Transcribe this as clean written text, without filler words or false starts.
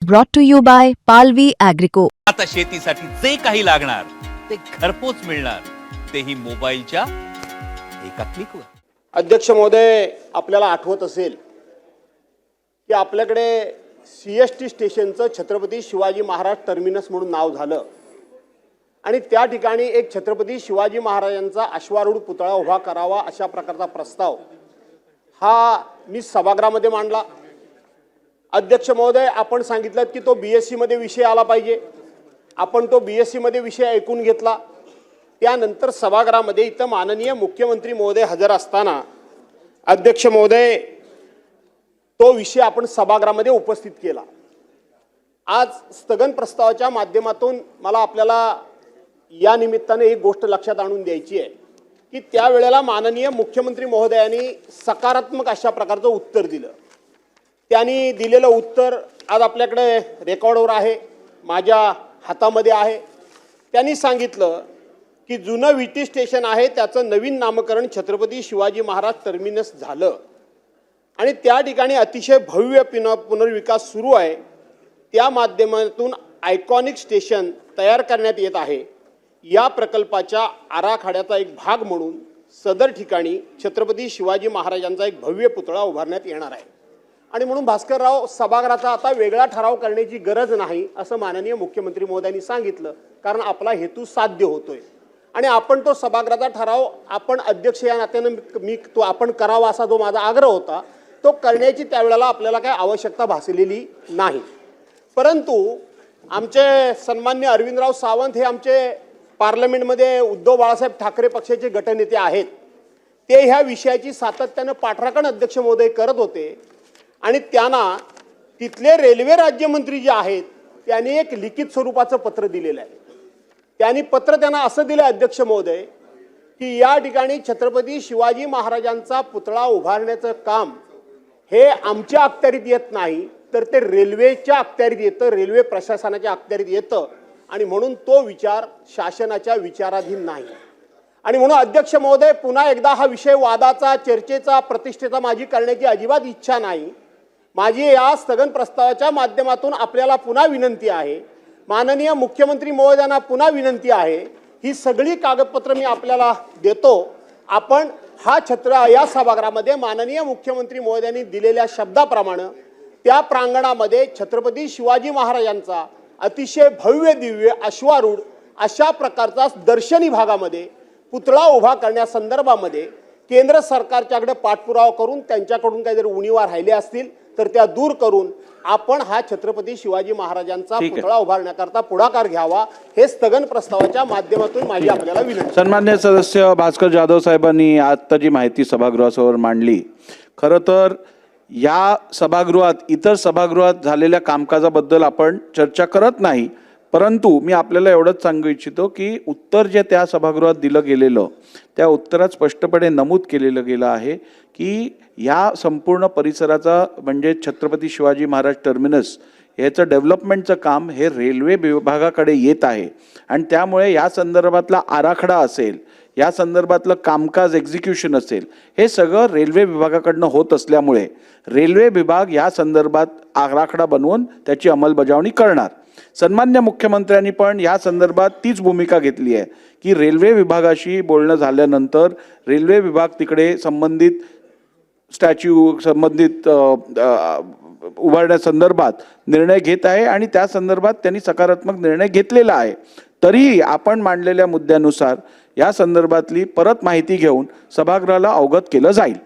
brought to you by Palvi Agrico. आता शेतीसाठी जे काही लागणार ते घरपोच मिळणार, तेही मोबाईलच्या एका क्लिकवर. अध्यक्ष महोदय, आपल्याला आठवत असेल की आपल्याकडे CST स्टेशनचं छत्रपती शिवाजी महाराज टर्मिनस म्हणून नाव झालं आणि त्या ठिकाणी एक छत्रपती शिवाजी महाराजांचा अश्वारूढ पुतळा उभा करावा अशा प्रकारचा प्रस्ताव हा मी सभागृहामध्ये मांडला. अध्यक्ष महोदय, आपण सांगितलं की तो BSc मध्ये विषय आला पाहिजे. आपण तो BSc मध्ये विषय ऐकून घेतला. त्यानंतर सभागृहामध्ये इथं माननीय मुख्यमंत्री महोदय हजर असताना अध्यक्ष महोदय तो विषय आपण सभागृहामध्ये उपस्थित केला. आज स्थगन प्रस्तावाच्या माध्यमातून मला आपल्याला या निमित्ताने एक गोष्ट लक्षात आणून द्यायची आहे की त्यावेळेला माननीय मुख्यमंत्री महोदयांनी सकारात्मक अशा प्रकारचं उत्तर दिलं. त्यांनी दिलेलं उत्तर आज आपल्याकडे रेकॉर्डवर आहे, माझ्या हातामध्ये आहे. त्यांनी सांगितलं की जुनं VT स्टेशन आहे त्याचं नवीन नामकरण छत्रपती शिवाजी महाराज टर्मिनस झालं आणि त्या ठिकाणी अतिशय भव्य पुनर्विकास सुरू आहे. त्या माध्यमातून आयकॉनिक स्टेशन तयार करण्यात येत आहे. या प्रकल्पाच्या आराखड्याचा एक भाग म्हणून सदर ठिकाणी छत्रपती शिवाजी महाराजांचा एक भव्य पुतळा उभारण्यात येणार आहे आणि म्हणून भास्करराव, सभागृहाचा आता वेगळा ठराव करण्याची गरज नाही असं माननीय मुख्यमंत्री महोदयांनी सांगितलं, कारण आपला हेतू साध्य होतोय आणि आपण तो सभागृहाचा ठराव आपण अध्यक्ष या नात्यानं तो आपण करावा असा जो माझा आग्रह होता तो करण्याची त्यावेळेला आपल्याला काही आवश्यकता भासलेली नाही. परंतु आमचे सन्मान्य अरविंदराव सावंत हे आमचे पार्लमेंटमध्ये उद्धव बाळासाहेब ठाकरे पक्षाचे गटनेते आहेत. ते ह्या विषयाची सातत्यानं पाठराखण अध्यक्ष महोदय करत होते आणि त्यांना तिथले रेल्वे राज्यमंत्री जे आहेत त्यांनी एक लिखित स्वरूपाचं पत्र दिलेलं आहे. त्यांनी पत्र त्यांना असं दिलं अध्यक्ष महोदय की या ठिकाणी छत्रपती शिवाजी महाराजांचा पुतळा उभारण्याचं काम हे आमच्या अखत्यारीत येत नाही तर ते रेल्वेच्या अखत्यारीत येतं, रेल्वे प्रशासनाच्या अखत्यारीत येतं आणि म्हणून तो विचार शासनाच्या विचाराधीन नाही. आणि म्हणून अध्यक्ष महोदय, पुन्हा एकदा हा विषय वादाचा, चर्चेचा, प्रतिष्ठेचा माझी करण्याची अजिबात इच्छा नाही. माझी या स्थगन प्रस्तावाच्या माध्यमातून आपल्याला पुन्हा विनंती आहे, माननीय मुख्यमंत्री महोदयांना पुन्हा विनंती आहे, ही सगळी कागदपत्र मी आपल्याला देतो. आपण हा या सभागृहामध्ये माननीय मुख्यमंत्री महोदयांनी दिलेल्या शब्दाप्रमाणे त्या प्रांगणामध्ये छत्रपती शिवाजी महाराजांचा अतिशय भव्य दिव्य अश्वारूढ अशा प्रकारचा दर्शनी भागामध्ये पुतळा उभा करण्यासंदर्भामध्ये केंद्र सरकारच्याकडे पाठपुरावा करून त्यांच्याकडून काही जर उणीवा राहिले असतील तर त्या दूर करून आपण हा छत्रपती शिवाजी महाराजांचा पुतळा उभारण्याकरता पुढाकार घ्यावा, हे स्थगन प्रस्तावाच्या माध्यमातून माझी आपल्याला विनंती. सन्मान्य सदस्य भास्कर जाधव साहेबांनी आता जी माहिती सभागृहासमोर मांडली, खरं तर या सभागृहात इतर सभागृहात झालेल्या कामकाजाबद्दल आपण चर्चा करत नाही, परंतु मी आपल्याला एवढंच सांगू इच्छितो की उत्तर जे त्या सभागृहात दिलं गेलेलं त्या उत्तरात स्पष्टपणे नमूद केलेलं गेलं आहे की या संपूर्ण परिसराचा म्हणजे छत्रपती शिवाजी महाराज टर्मिनस याचं डेव्हलपमेंटचं काम हे रेल्वे विभागाकडे येत आहे आणि त्यामुळे या संदर्भातला आराखडा असेल, या संदर्भातलं कामकाज एक्झिक्युशन असेल, हे सगळं रेल्वे विभागाकडनं होत असल्यामुळे रेल्वे विभाग या संदर्भात आराखडा बनवून त्याची अंमलबजावणी करणार. सन्मान्य मुख्यमंत्र्यांनी पण या संदर्भात तीच भूमिका घेतली आहे की रेल्वे विभागाशी बोलणं झाल्यानंतर रेल्वे विभाग तिकडे संबंधित स्टॅच्यू संबंधित उभारण्यासंदर्भात निर्णय घेत आहे आणि त्या संदर्भात त्यांनी सकारात्मक निर्णय घेतलेला आहे. तरीही आपण मांडलेल्या मुद्द्यानुसार या संदर्भातली परत माहिती घेऊन सभागृहाला अवगत केलं जाईल.